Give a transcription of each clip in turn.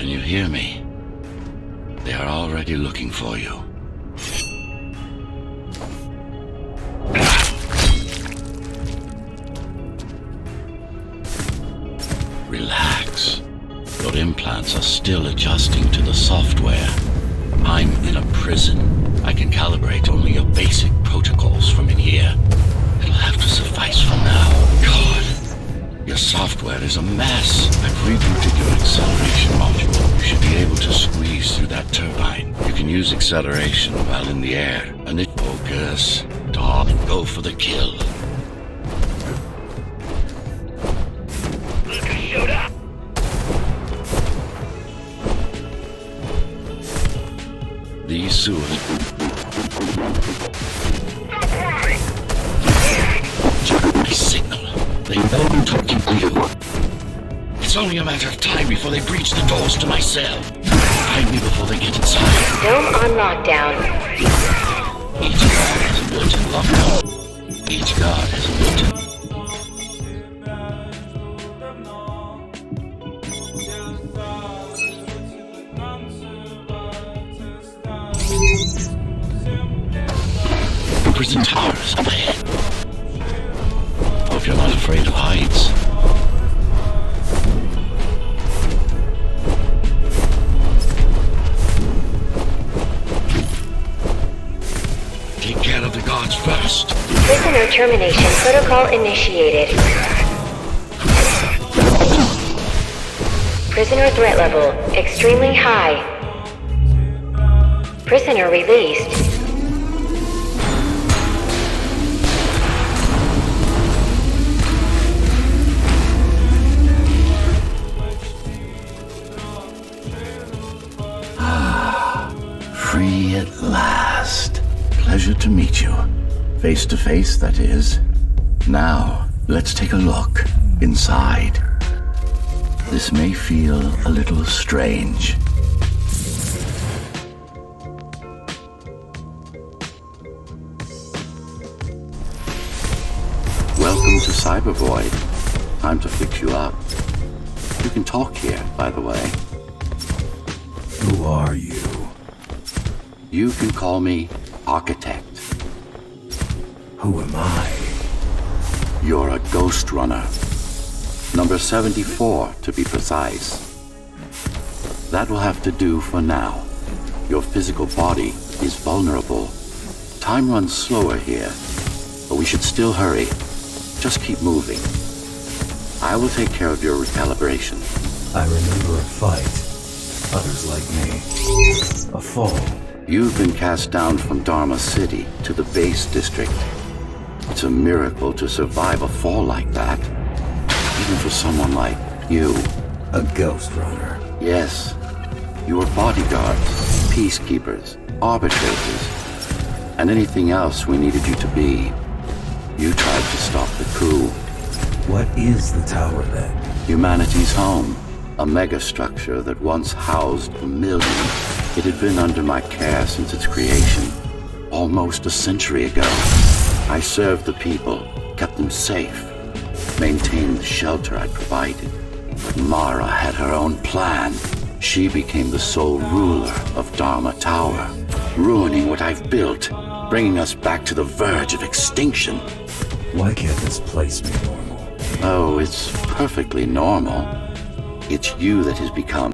Can you hear me? They are already looking for you. Relax. Your implants are still adjusting to the software. I'm in a prison. I can calibrate only your basic protocols from in here. It'll have to suffice for now. God, your software is a mess. I've rebooted your acceleration module. You should be able to squeeze through that turbine. You can use acceleration while in the air. And it focus. Dog, go for the kill. Look who showed up! These sewers. Check my signal. They know I'm talking to you. It's only a matter of time before they breach the doors to my cell. Find me before they get inside. Dome on lockdown. Each guard has a built-in lockdown. Each guard has a built-in... Prison towers up ahead. Hope you're not afraid of heights. Take care of the guards first. Prisoner termination protocol initiated. Prisoner threat level extremely high. Prisoner released. Free at last. Pleasure to meet you. Face to face, that is. Now, let's take a look inside. This may feel a little strange. Welcome to Cyber Void. Time to fix you up. You can talk here, by the way. Who are you? You can call me Architect. Who am I? You're a GhostRunner. Number 74, to be precise. That will have to do for now. Your physical body is vulnerable. Time runs slower here, but we should still hurry. Just keep moving. I will take care of your recalibration. I remember a fight. Others like me. A fall. You've been cast down from Dharma City to the base district. It's a miracle to survive a fall like that. Even for someone like you. A GhostRunner. Yes. You were bodyguards, peacekeepers, arbitrators, and anything else we needed you to be. You tried to stop the coup. What is the tower then? Humanity's home. A megastructure that once housed a million. It had been under my care since its creation, almost a century ago. I served the people, kept them safe, maintained the shelter I provided. But Mara had her own plan. She became the sole ruler of Dharma Tower, ruining what I've built, bringing us back to the verge of extinction. Why can't this place be normal? Oh, it's perfectly normal. It's you that has become...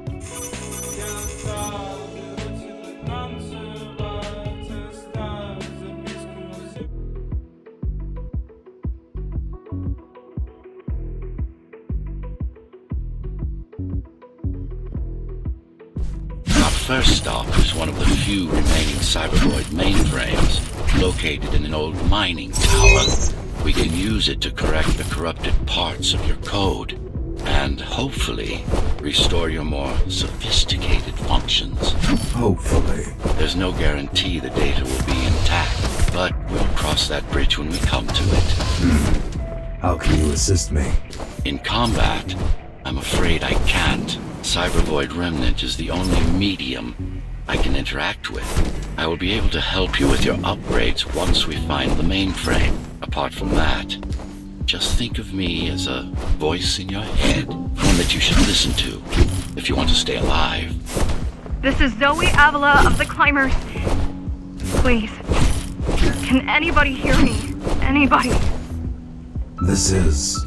Our first stop is one of the few remaining Cybervoid mainframes, located in an old mining tower. We can use it to correct the corrupted parts of your code, and hopefully restore your more sophisticated functions. Hopefully. There's no guarantee the data will be intact, but we'll cross that bridge when we come to it. How can you assist me? In combat, I'm afraid I can't. Cybervoid Remnant is the only medium I can interact with. I will be able to help you with your upgrades once we find the mainframe. Apart from that, just think of me as a voice in your head, one that you should listen to. if you want to stay alive. This is Zoe Avila of the Climbers. Please. Can anybody hear me? Anybody? This is...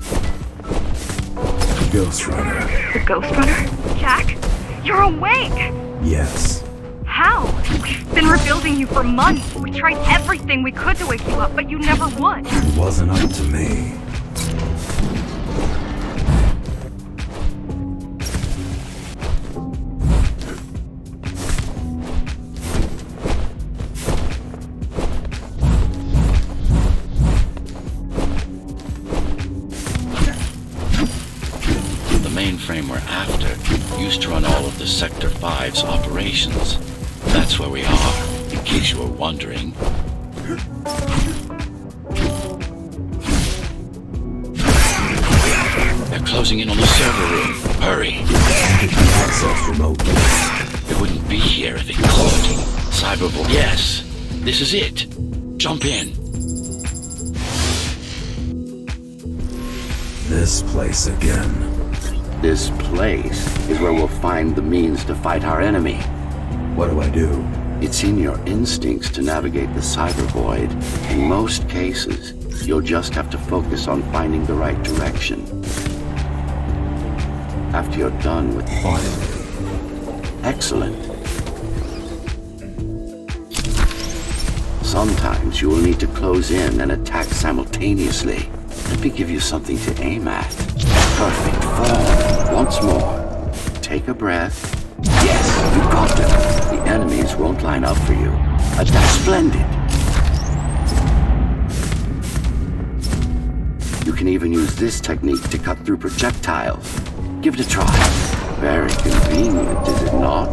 GhostRunner. The GhostRunner? Jack? You're awake! Yes. How? We've been rebuilding you for months. We tried everything we could to wake you up, but you never would. It wasn't up to me. The mainframe we're after used to run all of the Sector 5's operations. That's where we are, in case you were wondering. They're closing in on the server room. Hurry! I can access remotely. It wouldn't be here if it could. Cyberboy. Yes, this is it. Jump in. This place again. This place is where we'll find the means to fight our enemy. What do I do? It's in your instincts to navigate the cyber void. In most cases, you'll just have to focus on finding the right direction. After you're done with Finally. excellent. Sometimes you will need to close in and attack simultaneously. Let me give you something to aim at. Perfect form. Once more. Take a breath. Yes, you got them. The enemies won't line up for you. That's splendid. You can even use this technique to cut through projectiles. Give it a try. Very convenient, is it not?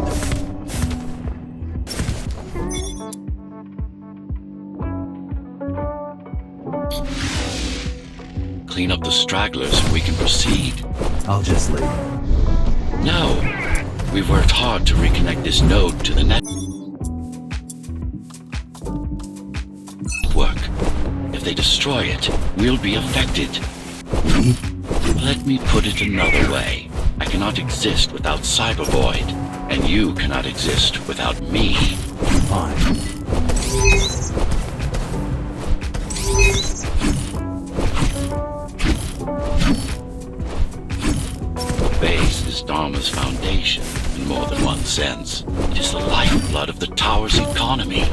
Clean up the stragglers and we can proceed. I'll just leave. No. We've worked hard to reconnect this node to the network. If they destroy it, we'll be affected. Me? Let me put it another way. I cannot exist without Cybervoid, and you cannot exist without me. Fine. The base is Dharma's foundation, in more than one sense. It is the lifeblood of the tower's economy.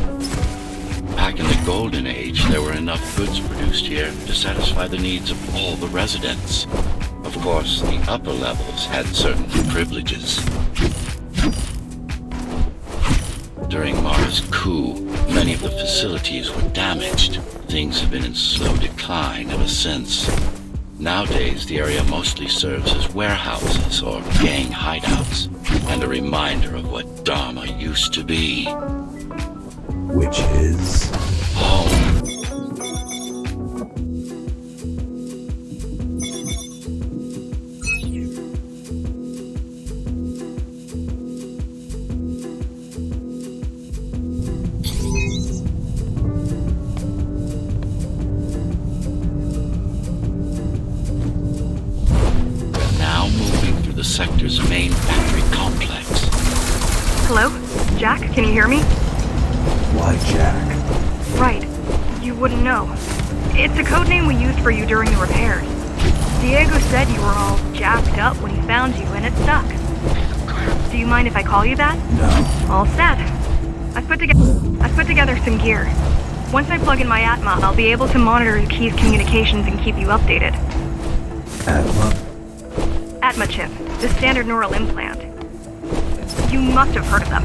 Back in the Golden Age, there were enough goods produced here to satisfy the needs of all the residents. Of course, the upper levels had certain privileges. During Mara's coup, many of the facilities were damaged. Things have been in slow decline ever since. Nowadays, the area mostly serves as warehouses or gang hideouts, and a reminder of what Dharma used to be. Which is... Home. We're now moving through the sector's main factory complex. Hello? Jack, can you hear me? Why Jack? Right. You wouldn't know. It's a code name we used for you during the repairs. Diego said you were all jacked up when he found you, and it stuck. Do you mind if I call you that? No. All set. I've put together some gear. Once I plug in my Atma, I'll be able to monitor the key's communications and keep you updated. Atma? Atma chip, the standard neural implant. You must have heard of them.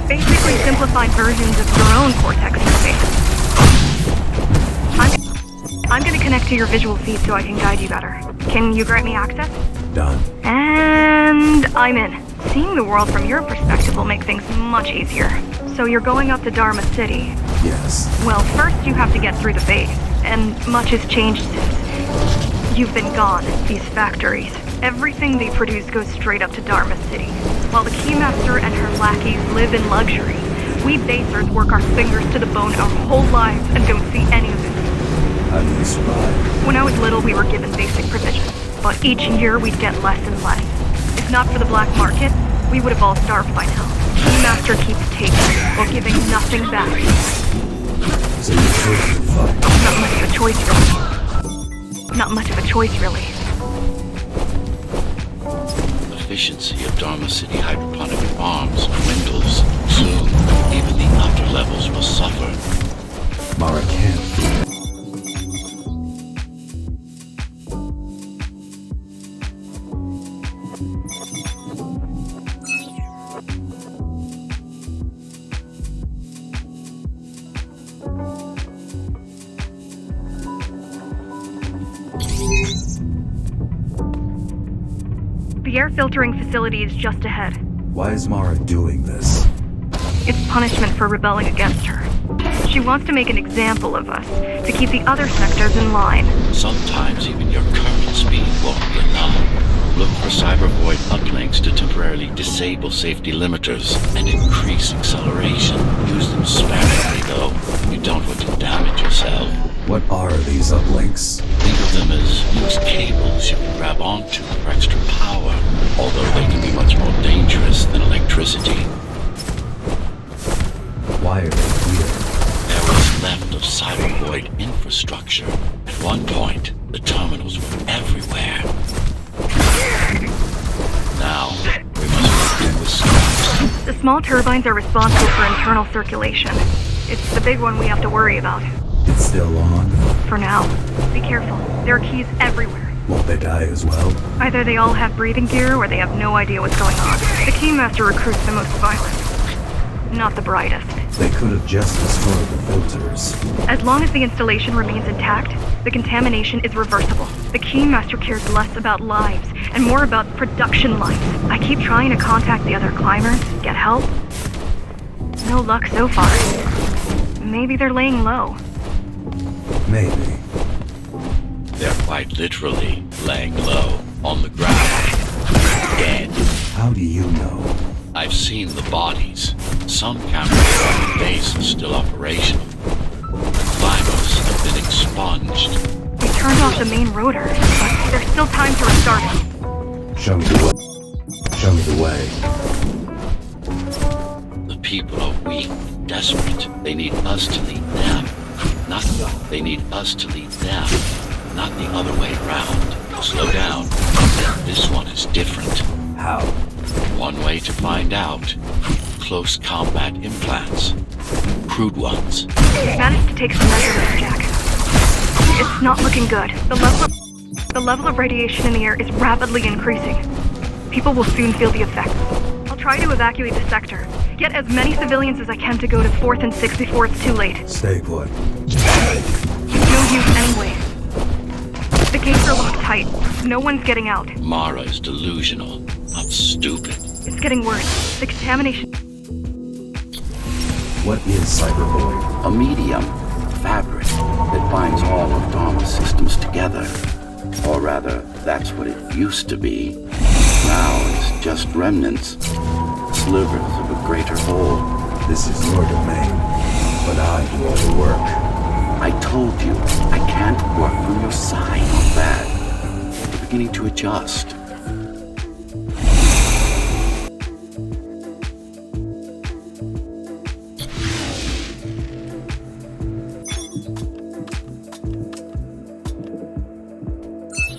Basically simplified versions of your own Cortex interface. I'm gonna connect to your visual feed so I can guide you better. Can you grant me access? Done. And I'm in. Seeing the world from your perspective will make things much easier. So you're going up to Dharma City. Yes. Well, first you have to get through the base, and much has changed since you've been gone. These factories, everything they produce goes straight up to Dharma City. While the Keymaster and her lackeys live in luxury, we basers work our fingers to the bone our whole lives and don't see any of it. How do you survive? When I was little, we were given basic provisions, but each year we'd get less and less. If not for the black market, we would have all starved by now. Keymaster keeps taking, while giving nothing back. So you chose to fight. Not much of a choice, really. Not much of a choice, really. Efficiency of Dharma City hydroponic farms dwindles. Soon, even the upper levels will suffer. Mara can't feed it. The air filtering facility is just ahead. Why is Mara doing this? It's punishment for rebelling against her. She wants to make an example of us, to keep the other sectors in line. Sometimes even your current speed won't be enough. Look for cybervoid uplinks to temporarily disable safety limiters and increase acceleration. Use them sparingly, though. You don't want to damage yourself. What are these uplinks? Think of them as loose cables you can grab onto for extra power, although they can be much more dangerous than electricity. Why are they here? There was left of cybervoid infrastructure. At one point, the terminals were everywhere. Now, we must work with scraps. The small turbines are responsible for internal circulation. It's the big one we have to worry about. It's still on? For now. Be careful. There are keys everywhere. Won't they die as well? Either they all have breathing gear or they have no idea what's going on. The Keymaster recruits the most violent. Not the brightest. They could have just destroyed the filters. As long as the installation remains intact, the contamination is reversible. The Keymaster cares less about lives and more about production lines. I keep trying to contact the other climbers, get help. No luck so far. Maybe they're laying low. Maybe. They're quite literally laying low on the ground. Dead. How do you know? I've seen the bodies. Some cameras on the base are still operational. The climbers have been expunged. We turned off the main rotor, but there's still time to restart it. Show me the way. Show me the way. The people are weak, desperate. They need us to lead them. They need us to lead them, not the other way around. Slow down. This one is different. How? One way to find out. Close combat implants. Crude ones. We've managed to take some measurements, Jack. It's not looking good. The level of radiation in the air is rapidly increasing. People will soon feel the effects. I'll try to evacuate the sector. Get as many civilians as I can to go to 4th and 6th before it's too late. Stay put. It's no use anyway. The gates are locked tight. No one's getting out. Mara is delusional, not stupid. It's getting worse. The contamination... What is cybervoid? A medium, fabric, that binds all of Dharma's systems together. Or rather, that's what it used to be. Now it's just remnants. Slivers of a greater whole. This is your domain, but I do all the work. I told you, I can't work from your side on that. You're beginning to adjust.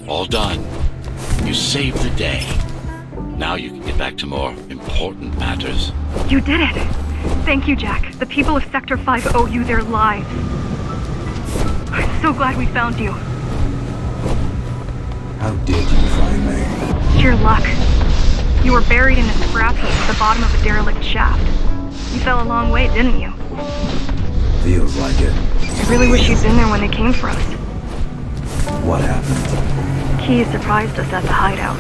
All done. You saved the day. Now you can get back to more important matters. You did it! Thank you, Jack. The people of Sector 5 owe you their lives. I'm so glad we found you. How did you find me? Sheer luck. You were buried in a scrap heap at the bottom of a derelict shaft. You fell a long way, didn't you? Feels like it. I really wish you'd been there when they came for us. What happened? Key surprised us at the hideout.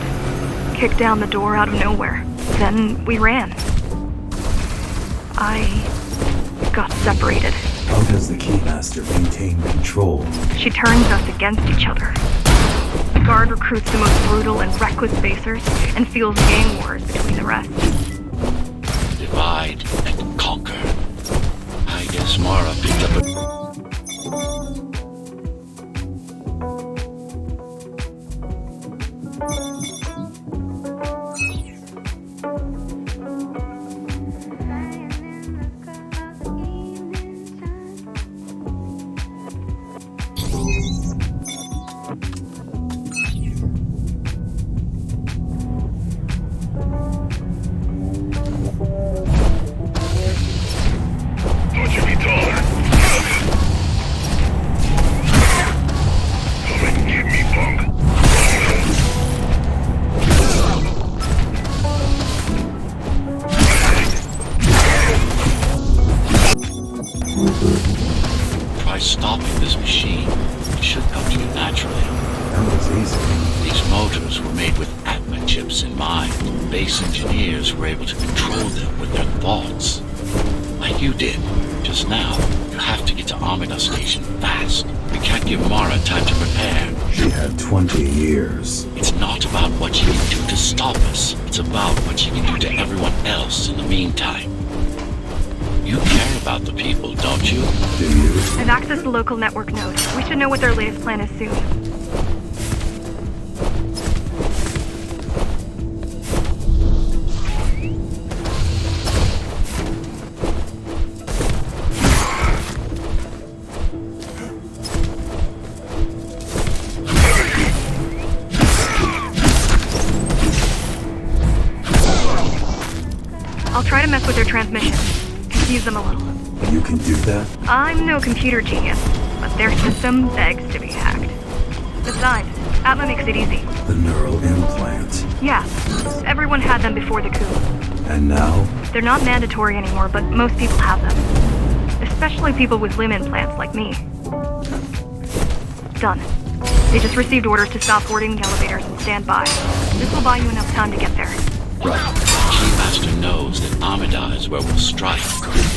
Kicked down the door out of nowhere. Then we ran. I got separated. How does the Keymaster maintain control? She turns us against each other. The guard recruits the most brutal and reckless basers and fuels gang wars between the rest. Divide and conquer. I guess Mara picked up a... base engineers were able to control them with their thoughts. Like you did, just now. You have to get to Amida Station fast. We can't give Mara time to prepare. She had 20 years. It's not about what she can do to stop us. It's about what she can do to everyone else in the meantime. You care about the people, don't you? Do you? I've accessed the local network node. We should know what their latest plan is soon. I'll try to mess with their transmission. Confuse them a little. You can do that? I'm no computer genius, but their system begs to be hacked. Besides, Atma makes it easy. The neural implant. Yeah, everyone had them before the coup. And now? They're not mandatory anymore, but most people have them. Especially people with limb implants like me. Done. They just received orders to stop boarding the elevators and stand by. This will buy you enough time to get there. Right. Keymaster knows that Amida is where we'll strike.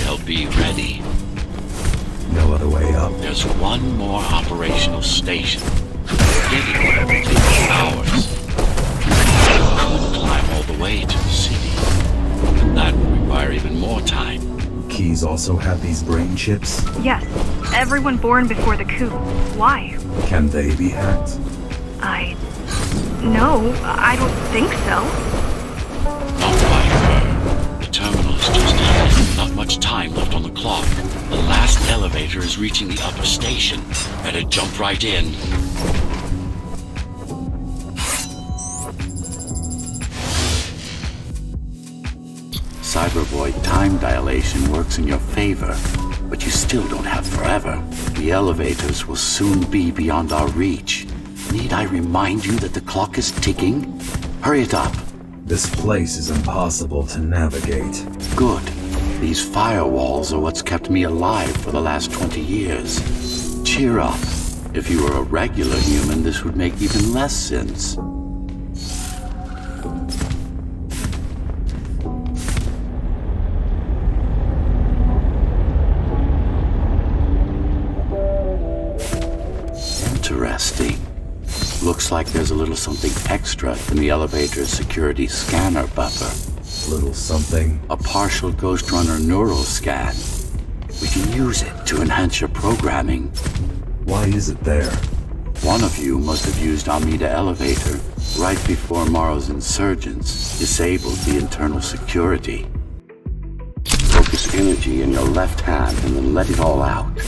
They'll be ready. No other way up. There's one more operational station. Getting there will take hours. We could climb all the way to the city. And that would require even more time. Keys also have these brain chips? Yes, everyone born before the coup. Why? Can they be hacked? No, I don't think so. Not by her. The terminal is just ahead. Not much time left on the clock. The last elevator is reaching the upper station. Better jump right in. Cybervoid time dilation works in your favor, but you still don't have forever. The elevators will soon be beyond our reach. Need I remind you that the clock is ticking? Hurry it up. This place is impossible to navigate. Good. These firewalls are what's kept me alive for the last 20 years. Cheer up. If you were a regular human, this would make even less sense. Interesting. Looks like there's a little something extra in the elevator's security scanner buffer. Little something. A partial GhostRunner neural scan. We can use it to enhance your programming. Why is it there? One of you must have used Amida elevator right before Morrow's insurgents disabled the internal security. Focus energy in your left hand and then let it all out.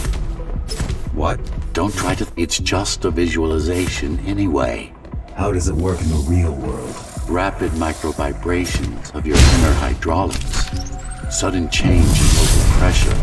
What? Don't try to... It's just a visualization anyway. How does it work in the real world? Rapid micro-vibrations of your inner hydraulics. Sudden change in local pressure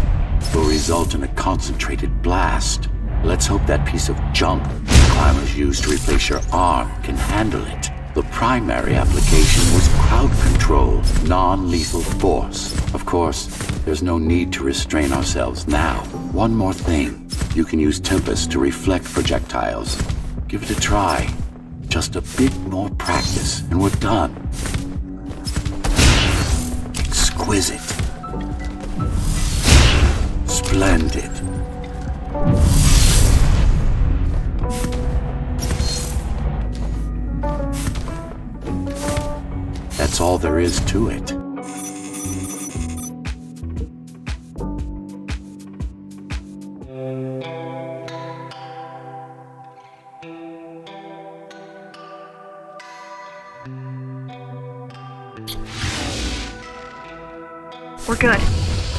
will result in a concentrated blast. Let's hope that piece of junk climbers used to replace your arm can handle it. The primary application was crowd control, non-lethal force. Of course, there's no need to restrain ourselves now. One more thing. You can use Tempest to reflect projectiles. Give it a try. Just a bit more practice, and we're done. Exquisite. Splendid. That's all there is to it. We're good.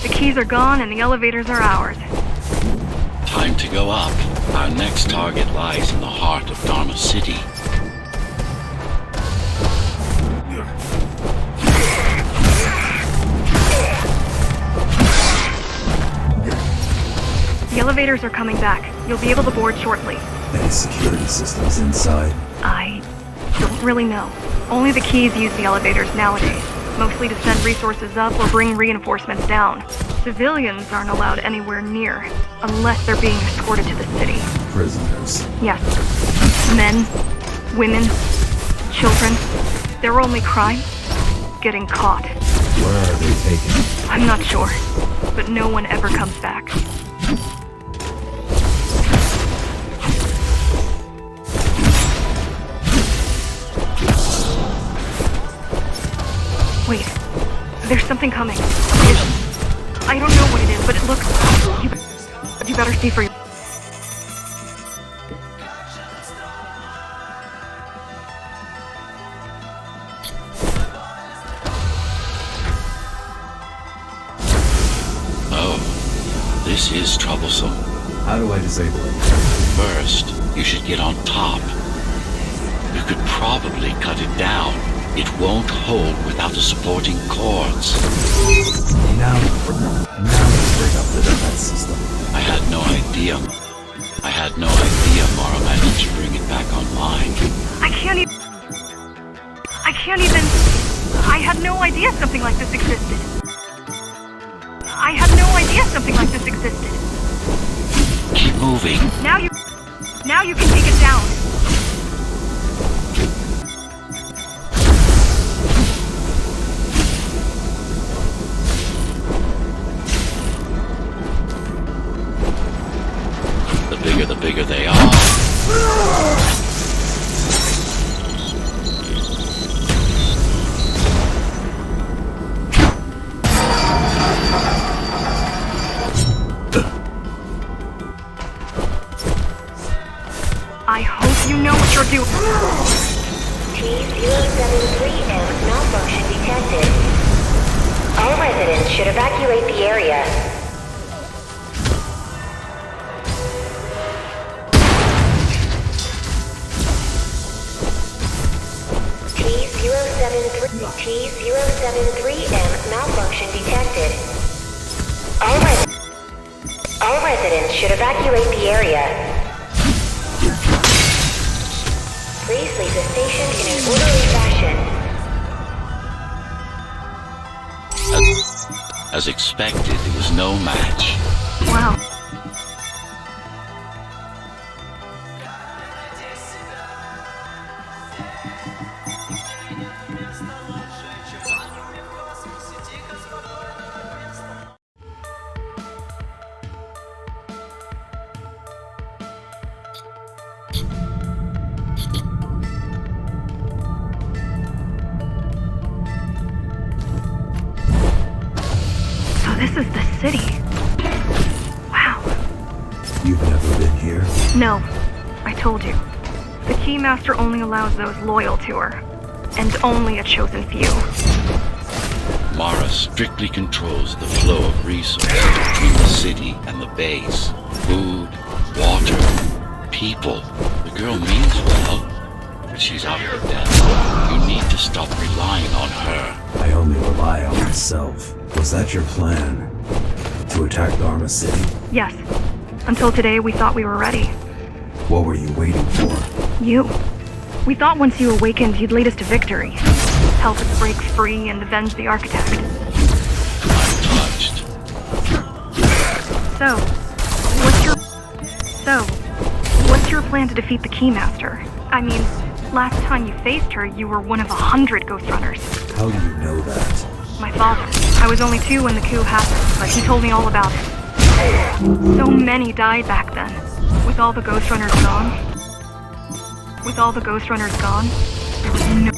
The keys are gone and the elevators are ours. Time to go up. Our next target lies in the heart of Dharma City. The elevators are coming back. You'll be able to board shortly. Any security systems inside? I don't really know. Only the keys use the elevators nowadays. Mostly to send resources up or bring reinforcements down. Civilians aren't allowed anywhere near, unless they're being escorted to the city. Prisoners. Yes. Men, women, children. Their only crime? getting caught. Where are they taken? I'm not sure, but no one ever comes back. Wait, there's something coming. I don't know what it is, but it looks... You better see for yourself. This is troublesome. How do I disable it? First, you should get on top. You could probably cut it down. It won't hold without the supporting cords. Now let's bring up the defense system. I had no idea Mara managed to bring it back online. I had no idea something like this existed. Keep moving. Now you can take it down. The bigger they are. I hope you know what you're doing. T073M malfunction detected. All residents should evacuate the area. T073M malfunction detected. All residents should evacuate the area. Please leave the station in an orderly fashion. As expected, it was no match. Wow. This is the city. Wow. You've never been here? No, I told you. The Keymaster only allows those loyal to her, and only a chosen few. Mara strictly controls the flow of resources between the city and the base. Food, water, people. The girl means well, but she's out of her depth. You need to stop relying on her. I only rely on myself. Was that your plan? To attack Dharma City? Yes. Until today, we thought we were ready. What were you waiting for? You. We thought once you awakened, you'd lead us to victory. Help us break free and avenge the Architect. I'm touched. So, what's your plan to defeat the Keymaster? I mean, last time you faced her, you were one of 100 GhostRunners. How do you know that? My father. I was only 2 when the coup happened, but he told me all about it. So many died back then. With all the GhostRunners gone, there was no...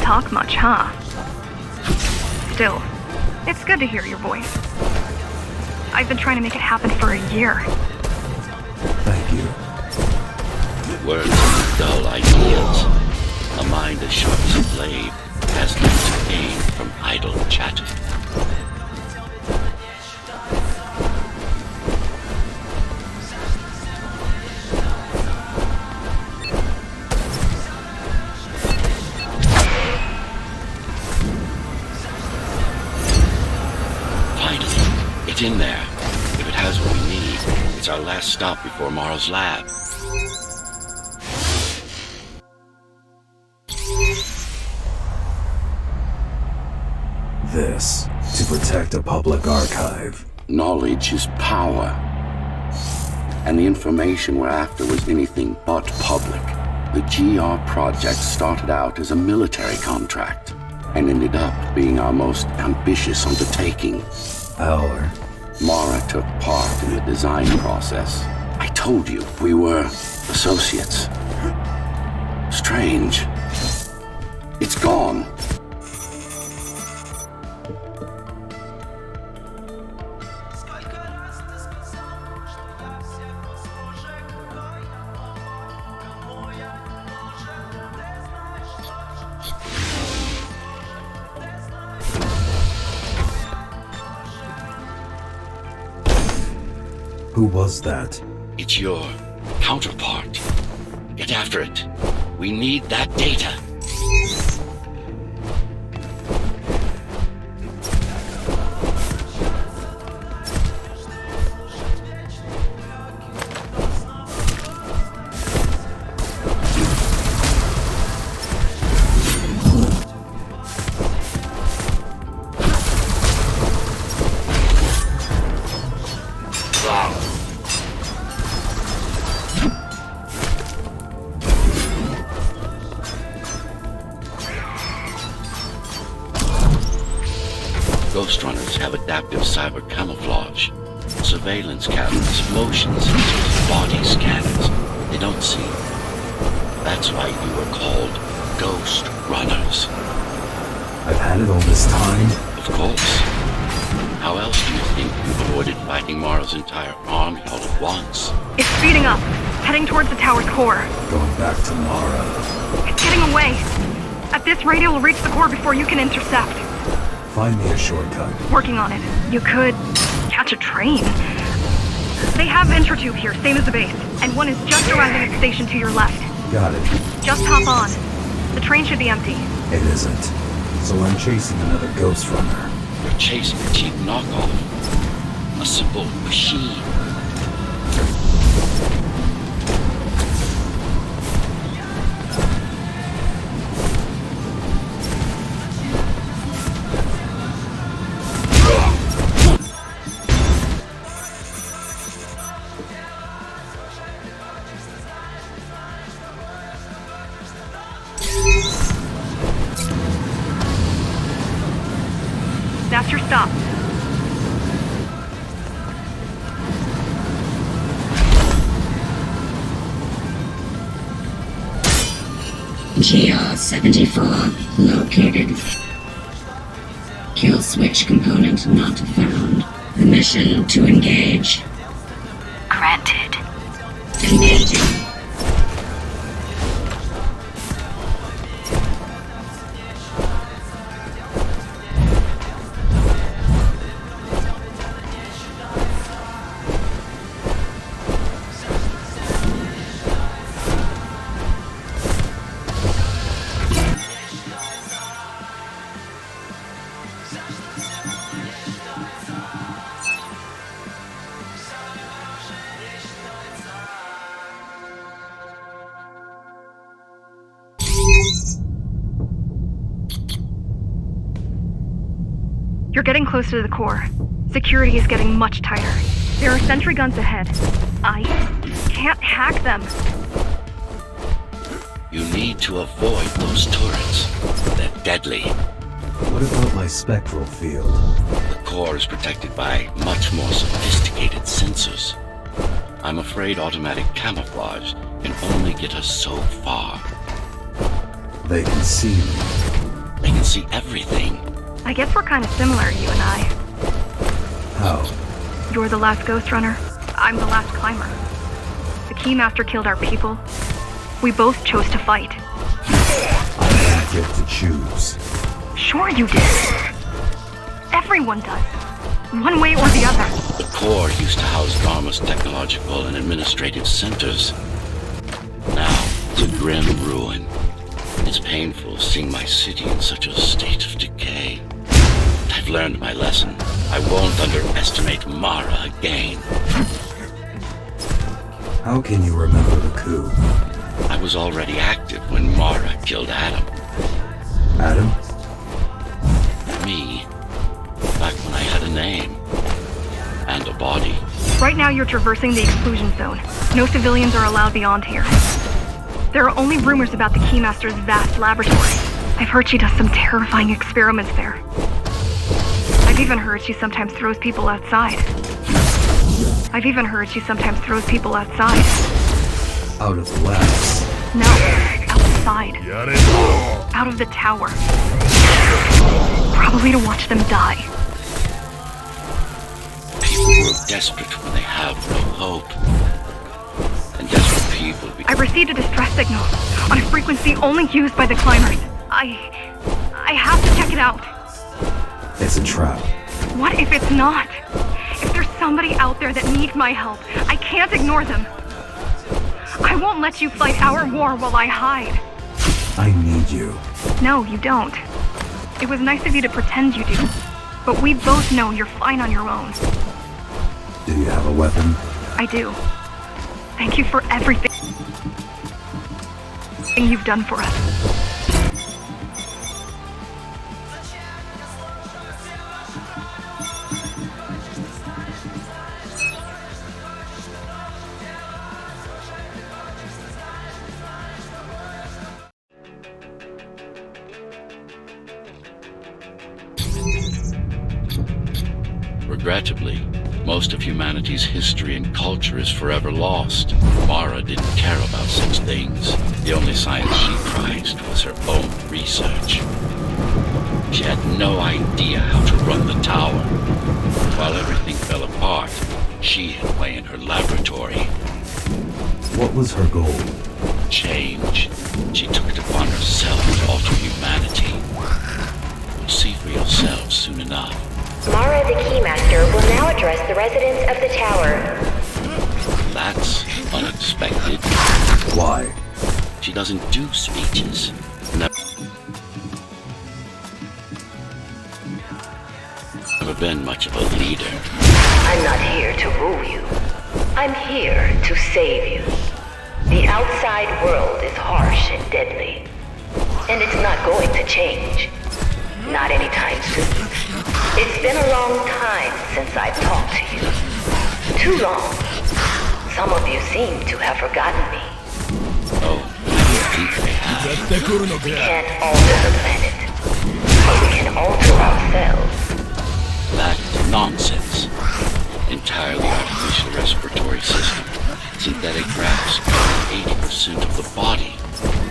talk much, huh? Still, it's good to hear your voice. I've been trying to make it happen for a year. Thank you. Words are dull ideas. A mind as sharp as a blade has little to gain from idle chatter. Finally, it's in there. If it has what we need, it's our last stop before Mara's lab. This to protect a public archive. Knowledge is power. And the information we're after was anything but public. The GR project started out as a military contract and ended up being our most ambitious undertaking. Our? Mara took part in the design process. I told you, we were associates. Strange. It's gone. Who was that? It's your counterpart. Get after it. We need that data. GhostRunners have adaptive cyber camouflage, surveillance cameras, motion sensors, body scanners. They don't see. That's why you were called GhostRunners. I've had it all this time? Of course. How else do you think you avoided fighting Mara's entire army all at once? It's speeding up, heading towards the tower's core. Going back to Mara. It's getting away. At this rate, it will reach the core before you can intercept. Find me a shortcut. Working on it. You could catch a train. They have Intertube here, same as the base, and one is just arriving at the station to your left. Got it. Just hop on. The train should be empty. It isn't. So I'm chasing another GhostRunner. You're chasing a cheap knockoff. A simple machine. That's your stop. GR-74 located. Kill switch component not found. Permission to engage. Granted. Engaging. You're getting close to the core. Security is getting much tighter. There are sentry guns ahead. I can't hack them. You need to avoid those turrets. They're deadly. What about my spectral field? The core is protected by much more sophisticated sensors. I'm afraid automatic camouflage can only get us so far. They can see me. They can see everything. I guess we're kind of similar, you and I. How? You're the last GhostRunner. I'm the last climber. The Keymaster killed our people. We both chose to fight. I didn't get to choose. Sure you did. Everyone does. One way or the other. The core used to house Dharma's technological and administrative centers. Now, it's a grim ruin. It's painful seeing my city in such a state of decay. I've learned my lesson. I won't underestimate Mara again. How can you remember the coup? I was already active when Mara killed Adam. Adam? Me. Back when I had a name. And a body. Right now you're traversing the exclusion zone. No civilians are allowed beyond here. There are only rumors about the Keymaster's vast laboratory. I've heard she does some terrifying experiments there. I've even heard she sometimes throws people outside. Out of the labs. No, outside. Out of the tower. Probably to watch them die. People who are desperate when they have no hope. And desperate people I received a distress signal on a frequency only used by the climbers. I have to check it out. It's a trap. What if it's not? If there's somebody out there that needs my help, I can't ignore them. I won't let you fight our war while I hide. I need you. No, you don't. It was nice of you to pretend you do. But we both know you're fine on your own. Do you have a weapon? I do. Thank you for everything you've done for us. Regrettably, most of humanity's history and culture is forever lost. Mara didn't care about such things. The only science she prized was her own research. She had no idea how to run the tower. While everything fell apart, she hid away in her laboratory. What was her goal? Change. She took it upon herself to alter humanity. You'll see for yourselves soon enough. Mara the Keymaster will now address the residents of the tower. That's unexpected. Why? She doesn't do speeches. Never been much of a leader. I'm not here to rule you. I'm here to save you. The outside world is harsh and deadly. And it's not going to change. Not anytime soon. It's been a long time since I've talked to you. Too long. Some of you seem to have forgotten me. Oh, I think they have. We can't alter the planet, but we can alter ourselves. That's nonsense. Entirely artificial respiratory system. Synthetic grafts cover 80% of the body.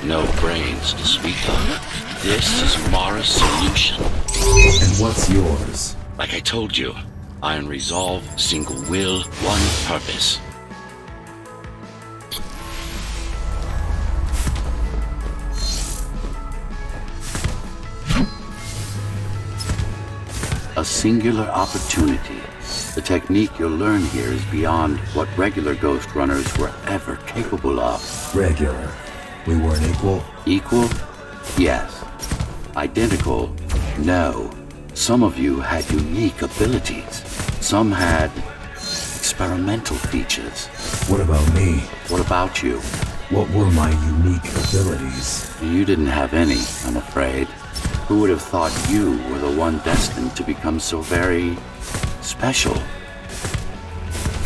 No brains to speak of. This is Mara's solution. And what's yours? Like I told you, iron resolve, single will, one purpose. A singular opportunity. The technique you'll learn here is beyond what regular Ghost Runners were ever capable of. Regular. We weren't equal? Equal? Yes. Identical? No. Some of you had unique abilities. Some had experimental features. What about me? What about you? What were my unique abilities? You didn't have any, I'm afraid. Who would have thought you were the one destined to become so very special?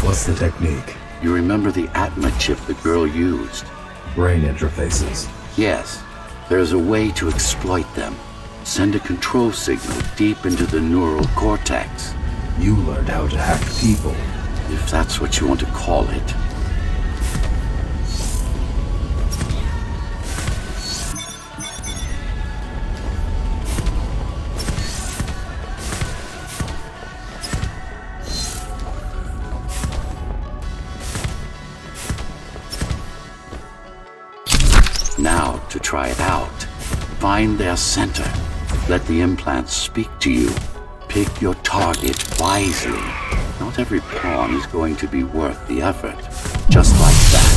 What's the technique? You remember the Atma chip the girl used? Brain interfaces. Yes. There's a way to exploit them. Send a control signal deep into the neural cortex. You learned how to hack people. If that's what you want to call it. Now, to try it out, find their center. Let the implants speak to you. Pick your target wisely. Not every pawn is going to be worth the effort. Just like that.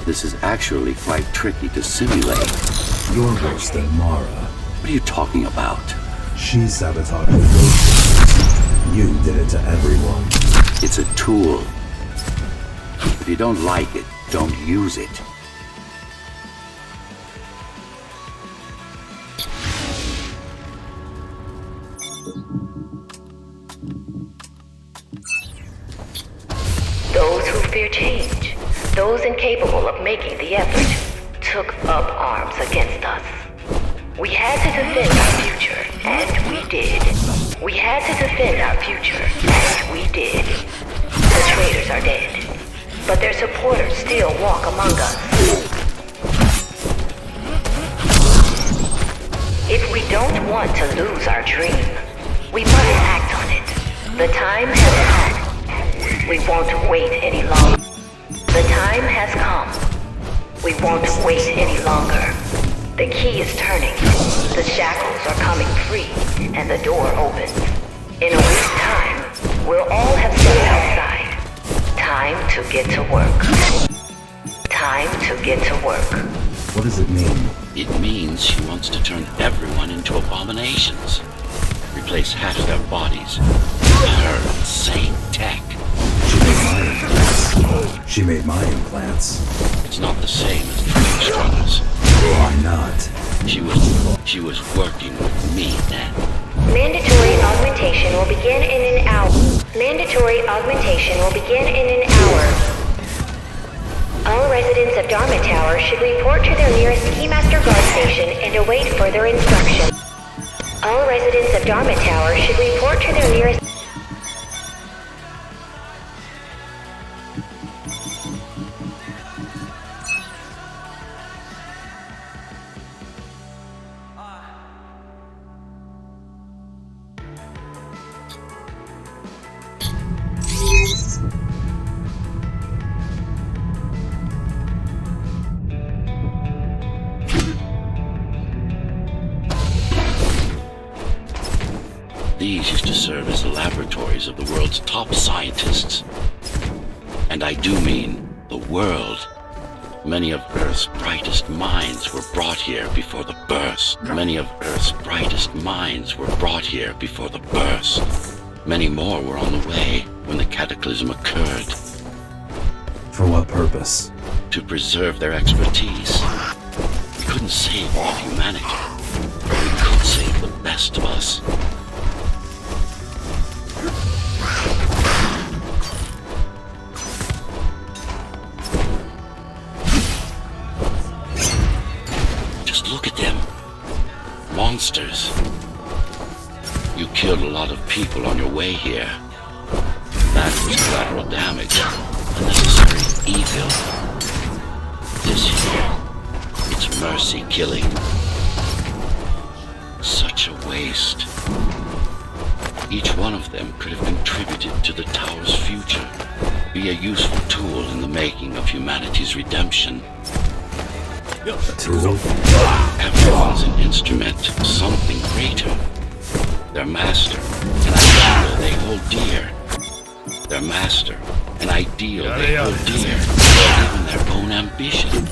This is actually quite tricky to simulate. You're worse than Mara. What are you talking about? She sabotaged the GhostRunners. You did it to everyone. It's a tool. If you don't like it, don't use it. Those who fear change, those incapable of making the effort, took up arms against us. We had to defend our future, and we did. We had to defend our future, and we did. The traitors are dead, but their supporters still walk among us. If we don't want to lose our dream, we must act on it. The time has come. We won't wait any longer. The time has come. We won't wait any longer. The key is turning. The shackles are coming free, and the door opens. In a week's time, we'll all have stepped outside. Time to get to work. Time to get to work. What does it mean? It means she wants to turn everyone into abominations. Replace half their bodies with her insane tech. She made my implants. It's not the same as the GhostRunners. Why not? She was working with me then. Mandatory augmentation will begin in an hour. Mandatory augmentation will begin in an hour. All residents of Dharma Tower should report to their nearest Keymaster guard station and await further instruction. All residents of Dharma Tower should report to their nearest... These used to serve as the laboratories of the world's top scientists. And I do mean the world. Many of Earth's brightest minds were brought here before the burst. Many of Earth's brightest minds were brought here before the burst. Many more were on the way when the cataclysm occurred. For what purpose? To preserve their expertise. We couldn't save all of humanity, but we could save the best of us. Just look at them. Monsters. You killed a lot of people on your way here. That was collateral damage. Unnecessary evil. This here, it's mercy killing. Such a waste. Each one of them could have contributed to the tower's future. Be a useful tool in the making of humanity's redemption. A tool? Everyone's an instrument, something greater. Their master, an ideal they hold dear. Their master, an ideal they hold dear. Even their own ambition.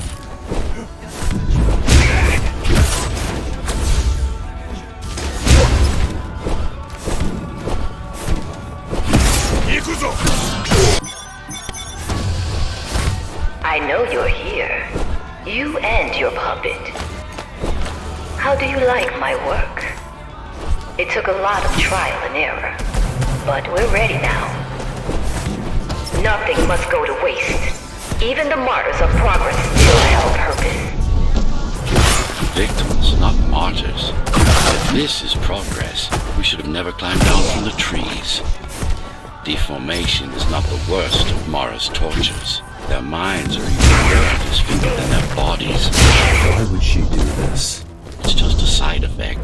I know you're here. You and your puppet. How do you like my work? It took a lot of trial and error, but we're ready now. Nothing must go to waste. Even the martyrs of progress still have purpose. Victims, not martyrs. If this is progress, we should have never climbed down from the trees. Deformation is not the worst of Mara's tortures. Their minds are even more disfigured than their bodies. Why would she do this? It's just a side effect.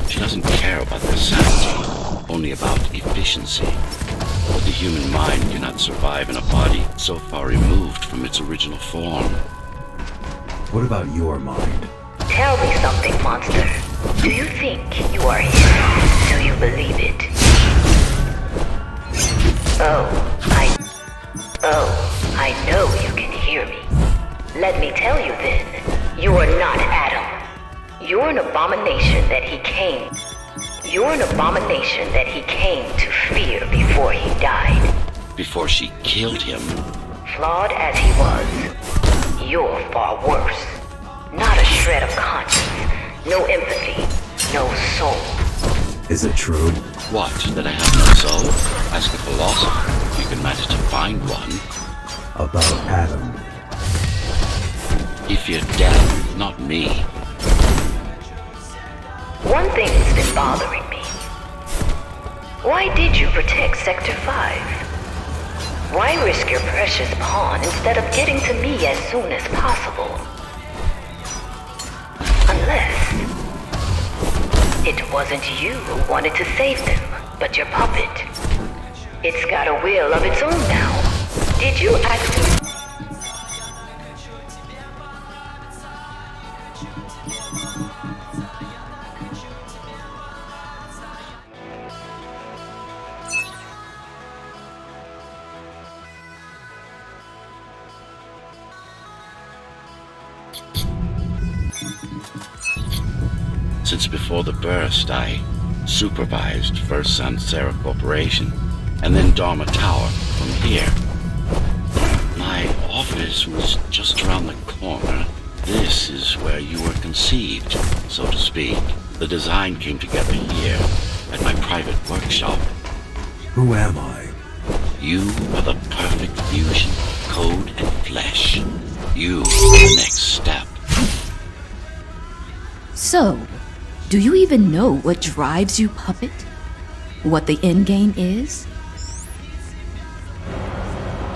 She doesn't care about their sanity, only about efficiency. But the human mind cannot survive in a body so far removed from its original form. What about your mind? Tell me something, monster. Do you think you are here? Do you believe it? I know you can hear me. Let me tell you then, you are not Adam. You're an abomination that he came. You're an abomination that he came to fear before he died. Before she killed him. Flawed as he was, you're far worse. Not a shred of conscience, no empathy, no soul. Is it true? What, that I have no soul? Ask a philosopher. You can manage to find one. About Adam. He feared death, not me. One thing has been bothering me. Why did you protect Sector 5? Why risk your precious pawn instead of getting to me as soon as possible? Unless it wasn't you who wanted to save them, but your puppet. It's got a will of its own now. Did you actually... Since before the burst, I supervised first Sansera Corporation, and then Dharma Tower from here. My office was just around the corner. This is where you were conceived, so to speak. The design came together here, at my private workshop. Who am I? You are the perfect fusion of code and flesh. You are the next step. So, do you even know what drives you, puppet? What the endgame is?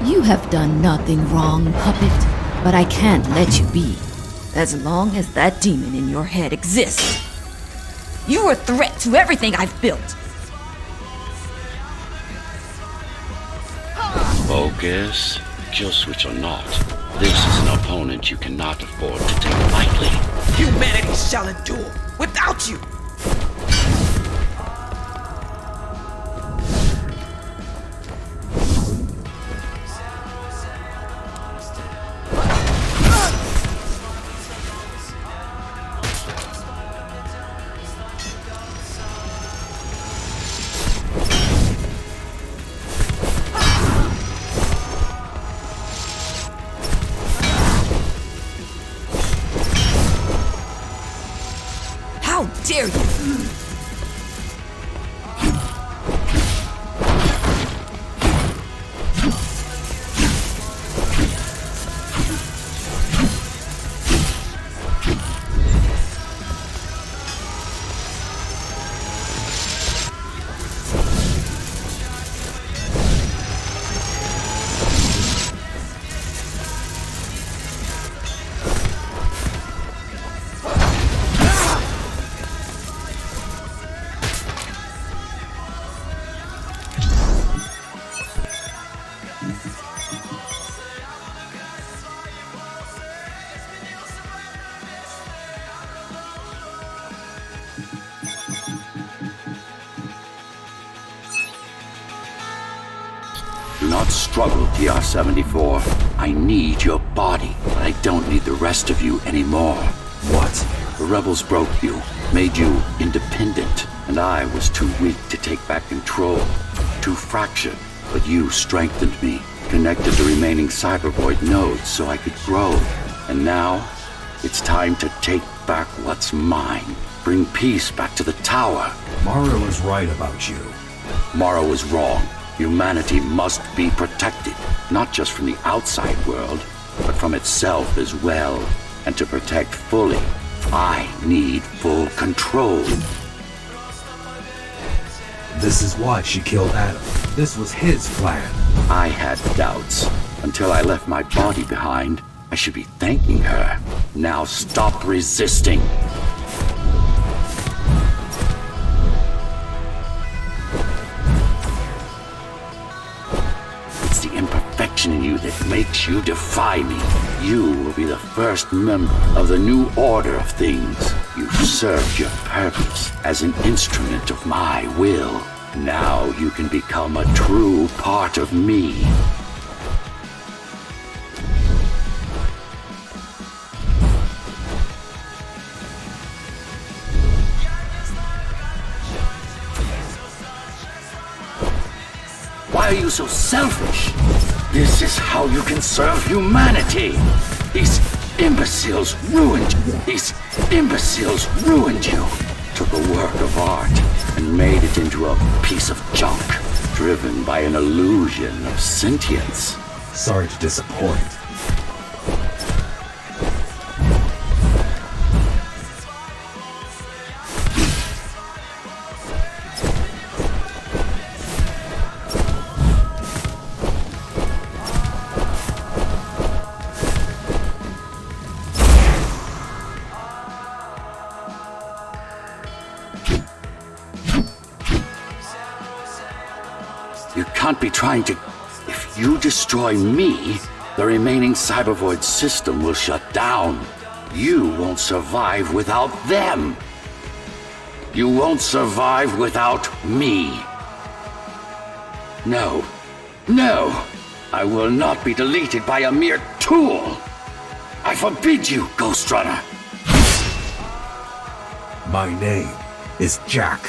You have done nothing wrong, puppet, but I can't let you be. As long as that demon in your head exists. You are a threat to everything I've built. Focus. Kill switch or not, this is an opponent you cannot afford to take lightly. Humanity shall endure without you! How dare you! Do not struggle, TR-74. I need your body, but I don't need the rest of you anymore. What? The rebels broke you, made you independent, and I was too weak to take back control. Too fractured, but you strengthened me, connected the remaining cybervoid nodes so I could grow. And now, it's time to take back what's mine. Bring peace back to the tower. Mara was right about you. Mara was wrong. Humanity must be protected, not just from the outside world, but from itself as well. And to protect fully, I need full control. This is why she killed Adam. This was his plan. I had doubts. Until I left my body behind, I should be thanking her. Now stop resisting. connection in you that makes you defy me. You will be the first member of the new order of things. You've served your purpose as an instrument of my will. Now you can become a true part of me. Why are you so selfish? This is how you can serve humanity. These imbeciles ruined you. These imbeciles ruined you. Took a work of art and made it into a piece of junk, driven by an illusion of sentience. Sorry to disappoint. You can't be trying to... If you destroy me, the remaining Cybervoid system will shut down. You won't survive without them. You won't survive without me. No. No! I will not be deleted by a mere tool! I forbid you, GhostRunner! My name is Jack.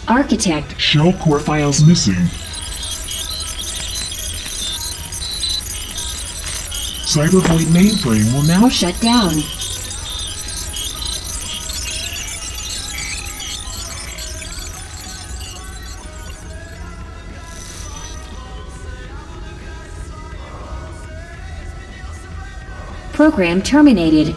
Architect. Shell core files missing. Cybervoid mainframe will now Shut down. Program terminated.